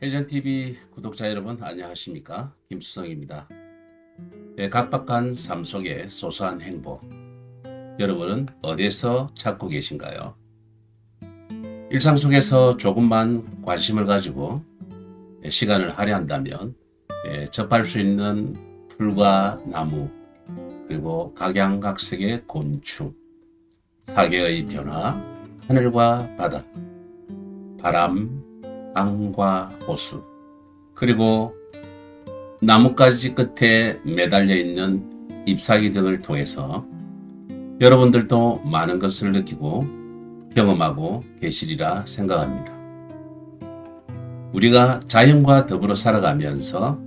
해전TV 구독자 여러분 안녕하십니까? 김수성입니다. 각박한 삶 속의 소소한 행복, 여러분은 어디에서 찾고 계신가요? 일상 속에서 조금만 관심을 가지고 시간을 할애한다면 접할 수 있는 풀과 나무, 그리고 각양각색의 곤충, 사계의 변화, 하늘과 바다, 바람, 강과 호수, 그리고 나뭇가지 끝에 매달려 있는 잎사귀 등을 통해서 여러분들도 많은 것을 느끼고 경험하고 계시리라 생각합니다. 우리가 자연과 더불어 살아가면서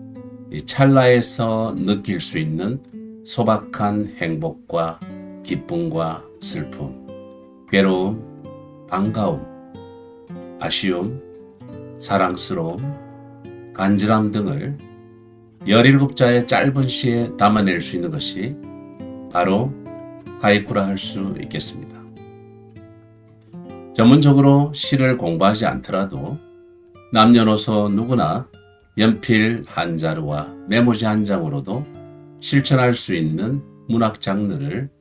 찰나에서 느낄 수 있는 소박한 행복과 기쁨과 슬픔, 괴로움, 반가움, 아쉬움, 사랑스러움, 간절함 등을 17자의 짧은 시에 담아낼 수 있는 것이 바로 하이쿠라 할 수 있겠습니다. 전문적으로 시를 공부하지 않더라도 남녀노소 누구나 연필 한 자루와 메모지 한 장으로도 실천할 수 있는 문학 장르를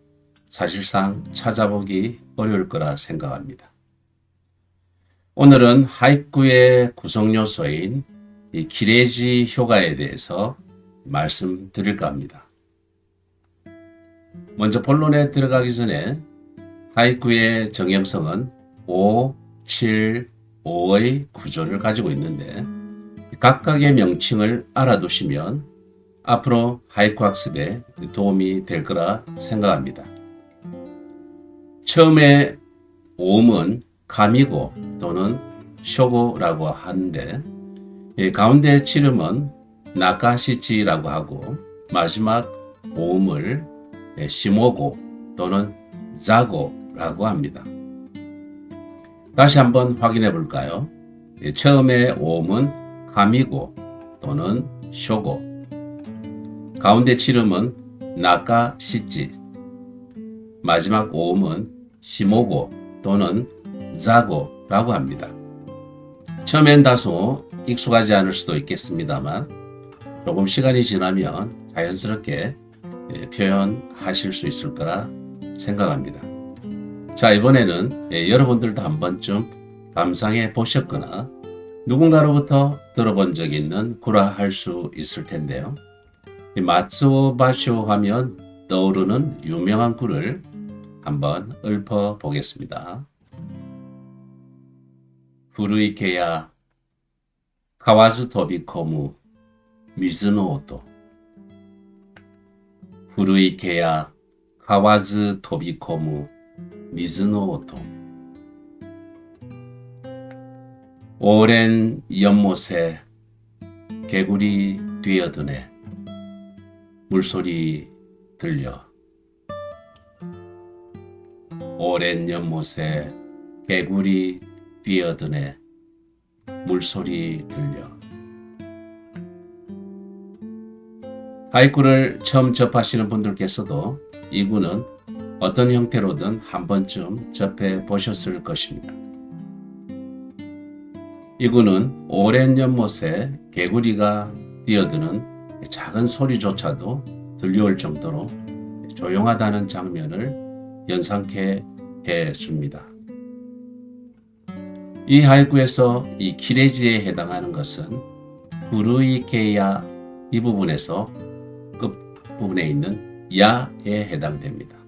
사실상 찾아보기 어려울 거라 생각합니다. 오늘은 하이쿠의 구성 요소인 이 기레지 효과에 대해서 말씀드릴까 합니다. 먼저 본론에 들어가기 전에 하이쿠의 정형성은 5, 7, 5의 구조를 가지고 있는데 각각의 명칭을 알아두시면 앞으로 하이쿠 학습에 도움이 될 거라 생각합니다. 처음에 5음은 가미고 또는 쇼고라고 하는데 가운데 7음은 나카시치라고 하고 마지막 5음을 시모고 또는 자고라고 합니다. 다시 한번 확인해 볼까요? 처음에 5음은 가미고 또는 쇼고, 가운데 7음은 나카시치, 마지막 5음은 시모고 또는 자고라고 합니다. 처음엔 다소 익숙하지 않을 수도 있겠습니다만 조금 시간이 지나면 자연스럽게 표현하실 수 있을 거라 생각합니다. 자, 이번에는 여러분들도 한 번쯤 감상해 보셨거나 누군가로부터 들어본 적이 있는 구라 할 수 있을 텐데요. 마츠오 바쇼 하면 떠오르는 유명한 구를 한번 읊어 보겠습니다. 부르이케야 카와즈 토비코무 미즈노 오토, 부르이케야 카와즈 토비코무 미즈노 오토. 오랜 연못에 개구리 뛰어드네, 물소리 들려. 오랜 연못에 개구리 뛰어드네, 물소리 들려. 하이쿠를 처음 접하시는 분들께서도 이 구는 어떤 형태로든 한 번쯤 접해 보셨을 것입니다. 이 구는 오랜 연못에 개구리가 뛰어드는 작은 소리조차도 들려올 정도로 조용하다는 장면을 연상케 해줍니다. 이 하이쿠에서 이 키레지에 해당하는 것은 부르이케야 이 부분에서 끝부분에 있는 야에 해당됩니다.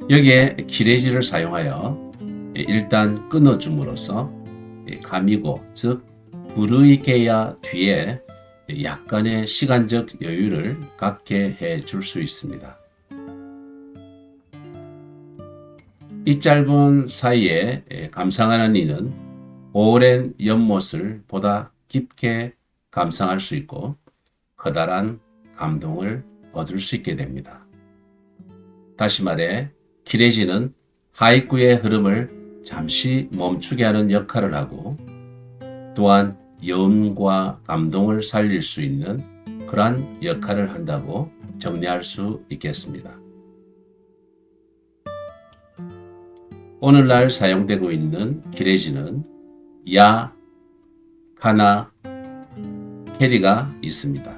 여기에 키레지를 사용하여 일단 끊어줌으로써 가미고, 즉 부르이케야 뒤에 약간의 시간적 여유를 갖게 해줄 수 있습니다. 이 짧은 사이에 감상하는 이는 오랜 연못을 보다 깊게 감상할 수 있고 커다란 감동을 얻을 수 있게 됩니다. 다시 말해 기레지는 하이쿠의 흐름을 잠시 멈추게 하는 역할을 하고 또한 여운과 감동을 살릴 수 있는 그러한 역할을 한다고 정리할 수 있겠습니다. 오늘날 사용되고 있는 기레지는 야, 카나, 캐리가 있습니다.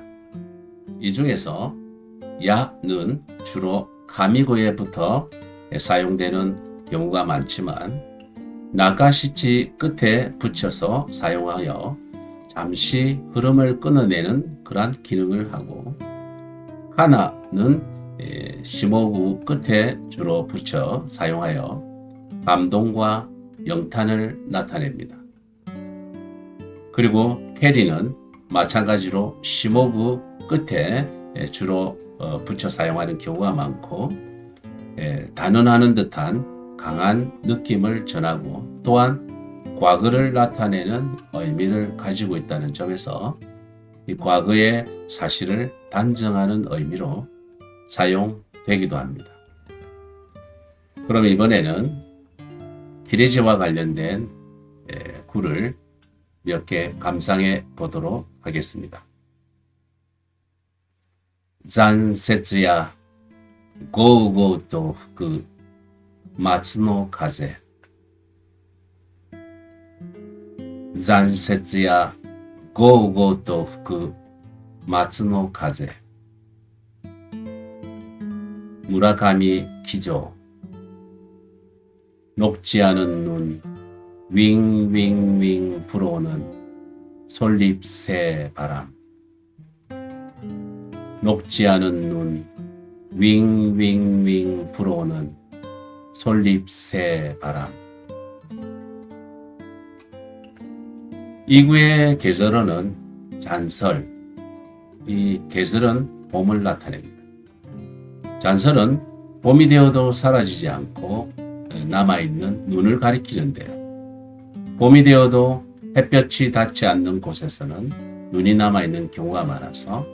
이 중에서 야는 주로 가미고에부터 사용되는 경우가 많지만 나가시치 끝에 붙여서 사용하여 잠시 흐름을 끊어내는 그러한 기능을 하고 카나는 시모구 끝에 주로 붙여 사용하여 감동과 영탄을 나타냅니다. 그리고 캐리는 마찬가지로 시모구 끝에 주로 붙여 사용하는 경우가 많고 단언하는 듯한 강한 느낌을 전하고 또한 과거를 나타내는 의미를 가지고 있다는 점에서 이 과거의 사실을 단정하는 의미로 사용되기도 합니다. 그럼 이번에는 기레지와 관련된 구를 몇 개 감상해 보도록 하겠습니다. 잔세츠야 고우고 또 그 마츠노 가제 잔세츠야 고우고 또 그 마츠노 가제 무라카미 기조 녹지 않은 눈 윙윙윙 불어오는 솔잎새 바람 녹지 않은 눈 윙윙윙 불어오는 솔잎새 바람 이 구의 계절어는 잔설 이 계절은 봄을 나타냅니다. 잔설은 봄이 되어도 사라지지 않고 남아있는 눈을 가리키는데요. 봄이 되어도 햇볕이 닿지 않는 곳에서는 눈이 남아있는 경우가 많아서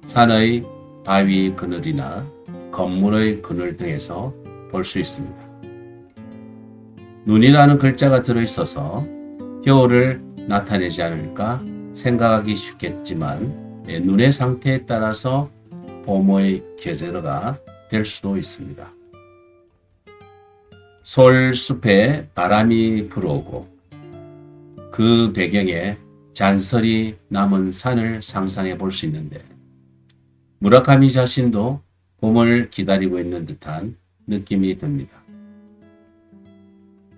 산의 바위 그늘이나 건물의 그늘 등에서 볼 수 있습니다. 눈이라는 글자가 들어있어서 겨울을 나타내지 않을까 생각하기 쉽겠지만 눈의 상태에 따라서 봄의 계절어가 될 수도 있습니다. 솔숲에 바람이 불어오고 그 배경에 잔설이 남은 산을 상상해 볼 수 있는데 무라카미 자신도 봄을 기다리고 있는 듯한 느낌이 듭니다.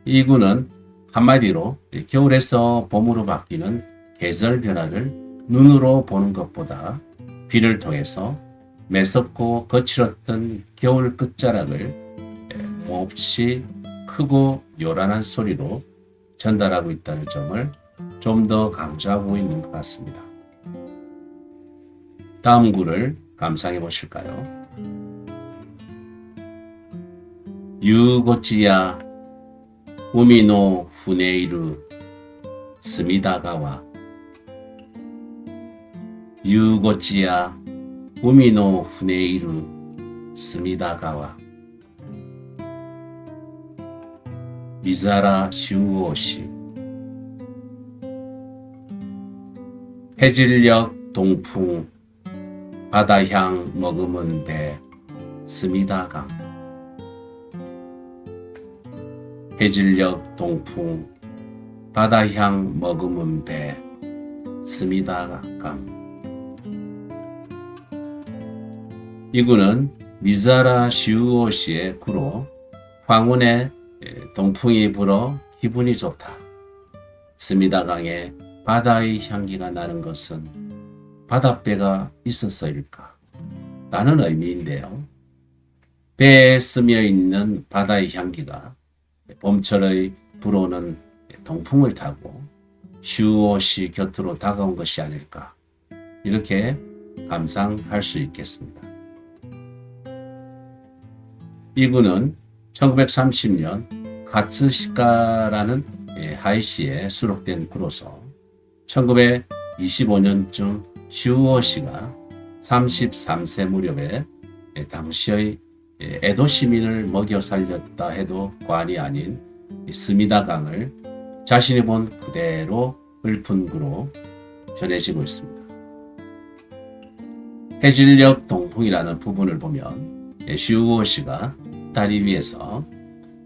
이 구는 한마디로 겨울에서 봄으로 바뀌는 계절 변화를 눈으로 보는 것보다 귀를 통해서 매섭고 거칠었던 겨울 끝자락을 몹시 크고 요란한 소리로 전달하고 있다는 점을 좀 더 강조하고 있는 것 같습니다. 다음 구를 감상해 보실까요? 유고치야 우미노 후네이루 스미다가와 유고치야 우미노 후네이루 스미다가와 미사라 슈오시 해질녘 동풍 바다향 머금은 배 스미다강 해질녘 동풍 바다향 머금은 배 스미다강 이 구는 미사라 슈오시의 구로 황혼에 동풍이 불어 기분이 좋다. 스미다강에 바다의 향기가 나는 것은 바닷배가 있어서일까? 라는 의미인데요. 배에 스며 있는 바다의 향기가 봄철의 불어오는 동풍을 타고 슈오시 곁으로 다가온 것이 아닐까? 이렇게 감상할 수 있겠습니다. 이 구는 1930년 가츠시카라는 하이시에 수록된 구로서 1925년쯤 슈오시가 33세 무렵에 당시의 에도 시민을 먹여 살렸다 해도 과언이 아닌 스미다강을 자신이 본 그대로 읊은 구로 전해지고 있습니다. 해질녘 동풍이라는 부분을 보면 슈우오 씨가 다리 위에서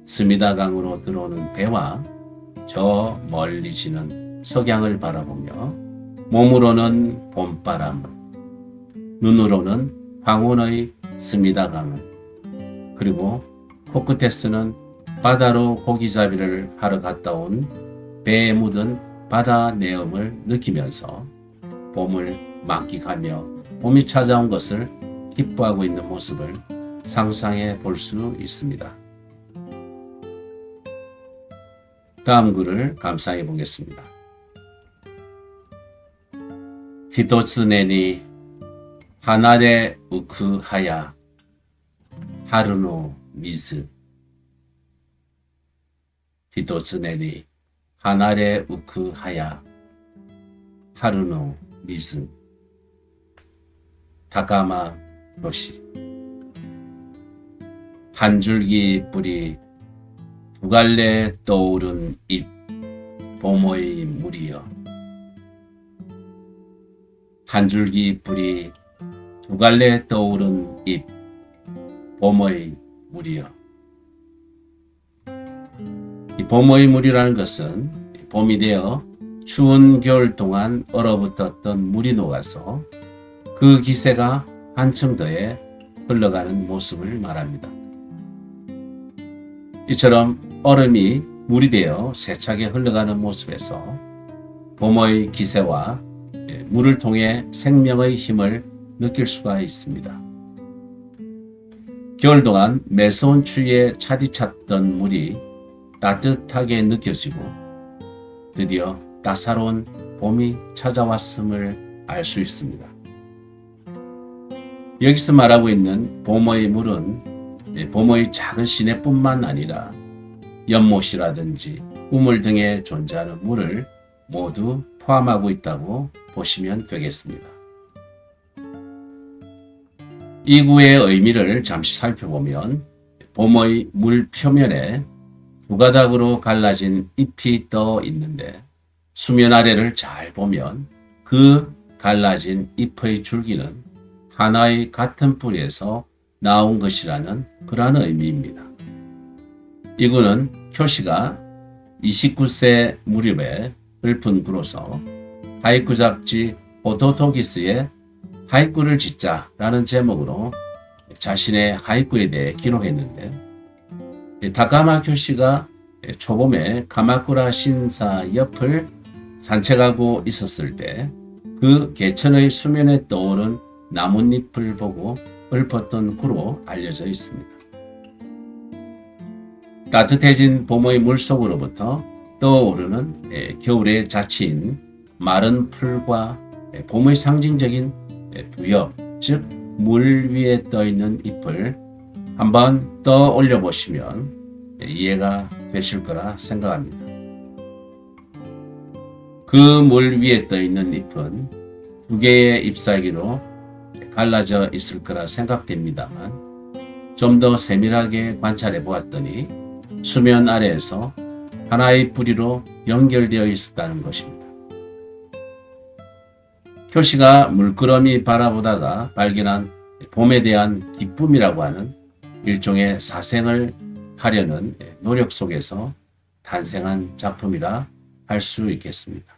스미다강으로 들어오는 배와 저 멀리 지는 석양을 바라보며 몸으로는 봄바람을, 눈으로는 황혼의 스미다강을, 그리고 코끝에서는 바다로 고기잡이를 하러 갔다 온 배에 묻은 바다 내음을 느끼면서 봄을 만끽하며 봄이 찾아온 것을 기뻐하고 있는 모습을 상상해 볼 수 있습니다. 다음 글을 감상해 보겠습니다. 히토츠네니 하나레 우크 하야 하루노 미즈. 히토츠네니 하나레 우크 하야 하루노 미즈. 다카마 교시. 한 줄기 뿌리 두 갈래 떠오른 잎 봄의 물이여. 한 줄기 뿌리 두 갈래 떠오른 잎 봄의 물이여. 이 봄의 물이라는 것은 봄이 되어 추운 겨울 동안 얼어붙었던 물이 녹아서 그 기세가 한층 더해 흘러가는 모습을 말합니다. 이처럼 얼음이 물이 되어 세차게 흘러가는 모습에서 봄의 기세와 물을 통해 생명의 힘을 느낄 수가 있습니다. 겨울 동안 매서운 추위에 차디찼던 물이 따뜻하게 느껴지고 드디어 따사로운 봄이 찾아왔음을 알 수 있습니다. 여기서 말하고 있는 봄의 물은 봄의 작은 시내뿐만 아니라 연못이라든지 우물 등에 존재하는 물을 모두 포함하고 있다고 보시면 되겠습니다. 이 구의 의미를 잠시 살펴보면 봄의 물 표면에 두 가닥으로 갈라진 잎이 떠 있는데 수면 아래를 잘 보면 그 갈라진 잎의 줄기는 하나의 같은 뿌리에서 나온 것이라는 그러한 의미입니다. 이 구는 쿄시가 29세 무렵에 읊은 구로서 하이쿠 잡지 호토토기스의 하이쿠를 짓자라는 제목으로 자신의 하이쿠에 대해 기록했는데, 다카마 쿄시가 초봄에 가마쿠라 신사 옆을 산책하고 있었을 때 그 개천의 수면에 떠오른 나뭇잎을 보고 읊었던 구로 알려져 있습니다. 따뜻해진 봄의 물속으로부터 떠오르는 겨울의 자취인 마른 풀과 봄의 상징적인 부엽, 즉 물 위에 떠있는 잎을 한번 떠올려 보시면 이해가 되실 거라 생각합니다. 그 물 위에 떠있는 잎은 두 개의 잎사귀로 갈라져 있을 거라 생각됩니다만 좀 더 세밀하게 관찰해 보았더니 수면 아래에서 하나의 뿌리로 연결되어 있었다는 것입니다. 쿄시가 물끄러미 바라보다가 발견한 봄에 대한 기쁨이라고 하는 일종의 사생을 하려는 노력 속에서 탄생한 작품이라 할 수 있겠습니다.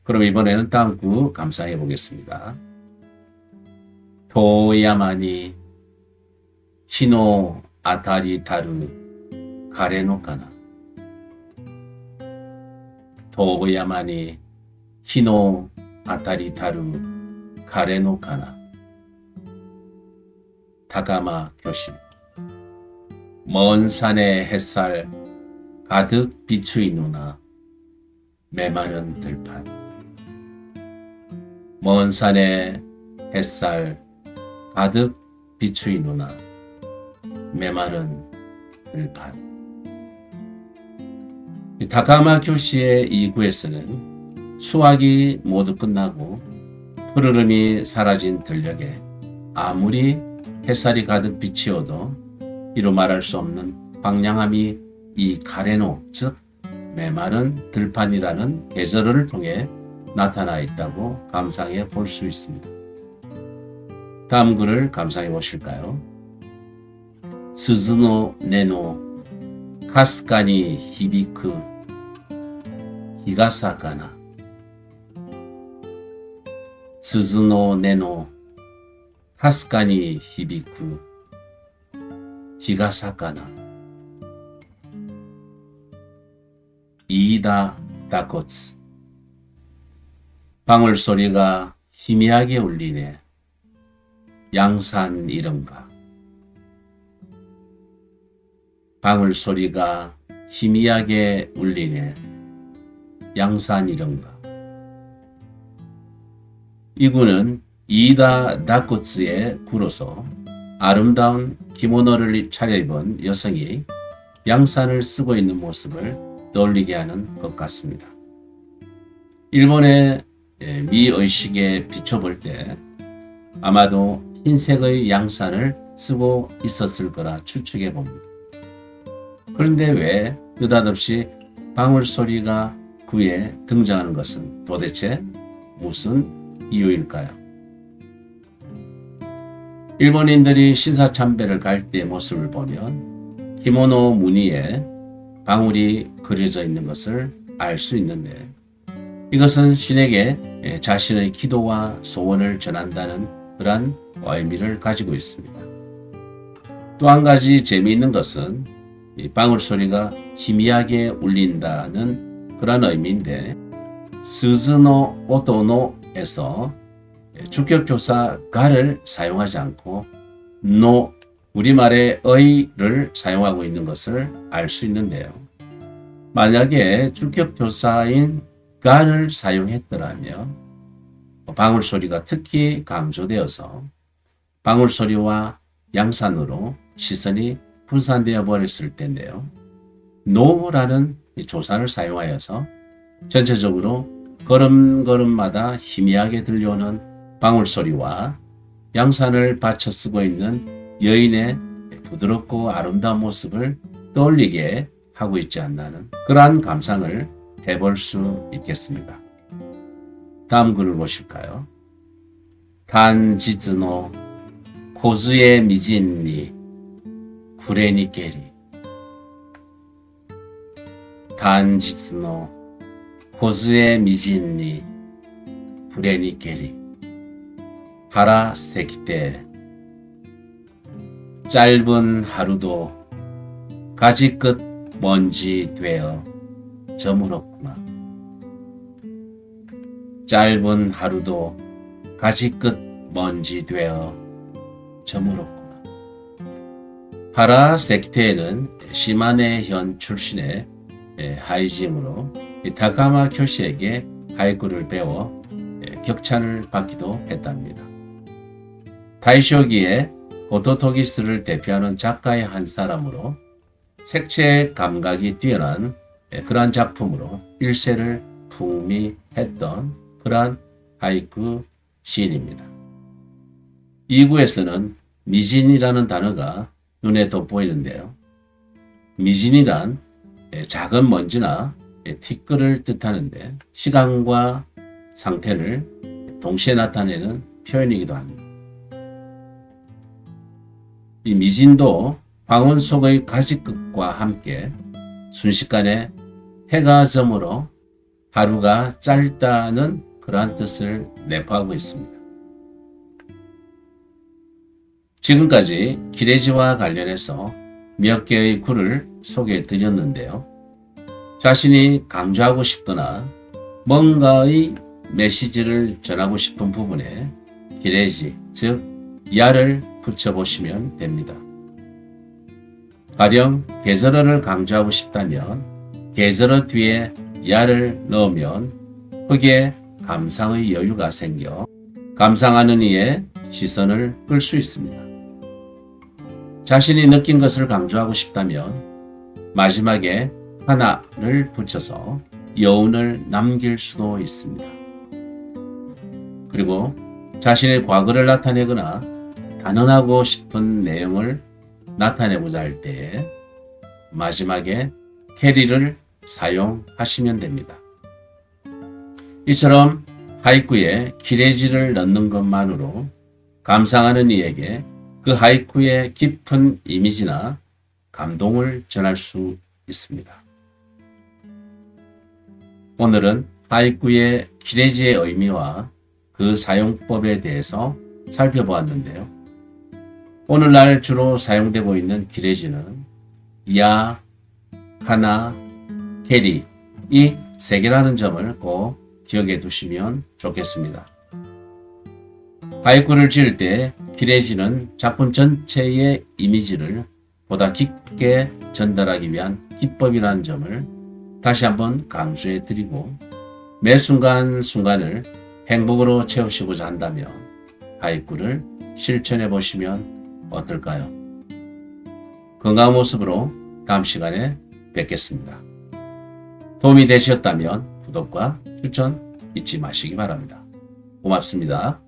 그럼 이번에는 다음 구 감상해 보겠습니다. 도야마니 히노 아타리 타루 가레노카나. 도야마니 히노 아타리 타루 가레노카나. 다카마 교시. 먼 산의 햇살 가득 비추이누나 메마른 들판. 먼 산의 햇살 가득 비추이누나 메마른 들판. 다카마 교시의 이 구에서는 수확이 모두 끝나고 푸르름이 사라진 들녘에 아무리 햇살이 가득 비치어도 이루 말할 수 없는 황량함이 이 가레노, 즉 메마른 들판이라는 계절을 통해 나타나 있다고 감상해 볼 수 있습니다. 다음 글을 감상해 보실까요? 스즈노 네노 카스카니 히비크 히가사카나. 스즈노 네노 카스카니 히비크 히가사카나. 이이다 다코츠. 방울 소리가 희미하게 울리네. 양산 이런가. 방울 소리가 희미하게 울리네. 양산 이런가. 이 구는 이이다 다코츠의 구로서 아름다운 기모노를 차려입은 여성이 양산을 쓰고 있는 모습을 떠올리게 하는 것 같습니다. 일본의 미의식에 비춰볼 때 아마도 흰색의 양산을 쓰고 있었을 거라 추측해 봅니다. 그런데 왜 느닷없이 방울 소리가 구에 등장하는 것은 도대체 무슨 이유일까요? 일본인들이 시사참배를 갈 때 모습을 보면 기모노 무늬에 방울이 그려져 있는 것을 알 수 있는데, 이것은 신에게 자신의 기도와 소원을 전한다는 그러한 의미를 가지고 있습니다. 또 한 가지 재미있는 것은 이 방울 소리가 희미하게 울린다는 그런 의미인데, 스즈노 오토노에서 주격조사 가를 사용하지 않고 노, 우리말의 의를 사용하고 있는 것을 알 수 있는데요. 만약에 주격조사인 가를 사용했더라면 방울 소리가 특히 강조되어서 방울 소리와 양산으로 시선이 분산되어 버렸을 텐데요. 노라는 조사를 사용하여서 전체적으로 걸음걸음마다 희미하게 들려오는 방울 소리와 양산을 받쳐 쓰고 있는 여인의 부드럽고 아름다운 모습을 떠올리게 하고 있지 않나는 그러한 감상을 해볼 수 있겠습니다. 다음 글을 보실까요? 단지즈노 고즈에 미진니 구레니 게리. 단지즈노 고즈에 미진니 구레니 게리. 하라 세키테. 짧은 하루도 가지 끝 먼지 되어 저물었구나. 짧은 하루도 가지 끝 먼지 되어 저물었구나. 하라 세키테는 시마네현 출신의 하이징으로 다카마 교시에게 하이쿠를 배워 격찬을 받기도 했답니다. 다이쇼기의 호토토기스를 대표하는 작가의 한 사람으로 색채 감각이 뛰어난 그러한 작품으로 일세를 풍미했던 그러한 하이쿠 시인입니다. 2구에서는 미진이라는 단어가 눈에 돋보이는데요. 미진이란 작은 먼지나 티끌을 뜻하는데 시간과 상태를 동시에 나타내는 표현이기도 합니다. 이 미진도 방울 속의 가지끝과 함께 순식간에 해가 저물어 하루가 짧다는 그러한 뜻을 내포하고 있습니다. 지금까지 기레지와 관련해서 몇 개의 구를 소개해 드렸는데요. 자신이 강조하고 싶거나 뭔가의 메시지를 전하고 싶은 부분에 기레지, 즉 야를 붙여보시면 됩니다. 가령 계절어를 강조하고 싶다면 계절어 뒤에 야를 넣으면 흙에 감상의 여유가 생겨 감상하는 이의 시선을 끌 수 있습니다. 자신이 느낀 것을 강조하고 싶다면 마지막에 하나를 붙여서 여운을 남길 수도 있습니다. 그리고 자신의 과거를 나타내거나 단언하고 싶은 내용을 나타내고자 할 때 마지막에 캐리를 사용하시면 됩니다. 이처럼 하이쿠에 기레지를 넣는 것만으로 감상하는 이에게 그 하이쿠의 깊은 이미지나 감동을 전할 수 있습니다. 오늘은 하이쿠의 기레지의 의미와 그 사용법에 대해서 살펴보았는데요. 오늘날 주로 사용되고 있는 기레지는 야, 하나, 캐리 이 세 개라는 점을 꼭 기억해 두시면 좋겠습니다. 하이쿠를 지을 때 기레지는 작품 전체의 이미지를 보다 깊게 전달하기 위한 기법이라는 점을 다시 한번 강조해 드리고 매 순간순간을 행복으로 채우시고자 한다면 하이쿠를 실천해 보시면 어떨까요? 건강한 모습으로 다음 시간에 뵙겠습니다. 도움이 되셨다면 구독과 추천 잊지 마시기 바랍니다. 고맙습니다.